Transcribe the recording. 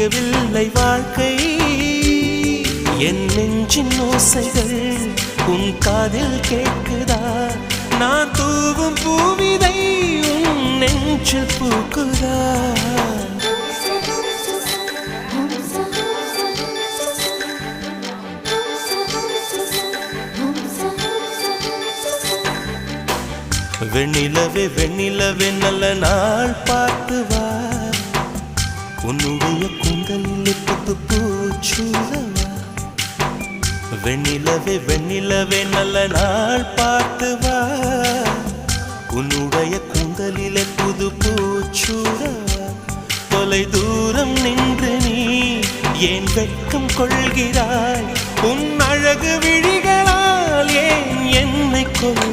புரியவில்லை வாழ்க்கை என் நெஞ்சின் ஓசைகள் உன் காதில் கேட்குதா நான் தூவும் பூவிதை உன் நெஞ்சில் பூக்குதா வெண்ணிலவே வெண்ணிலவே நல்ல நாள் பார்த்து வா உன்னுடைய கூந்தலில் புத்து பூச்சூடவா வெண்ணிலவே வெண்ணிலவே நல்ல நாள் பார்த்து வா உன்னுடைய கூந்தலிலே புது பூச்சூடவா தொலை தூரம் நின்று நீ ஏன் வெட்கம் கொள்கிறாய் உன் அழகு விழிகளால் ஏன் என்னை கொள்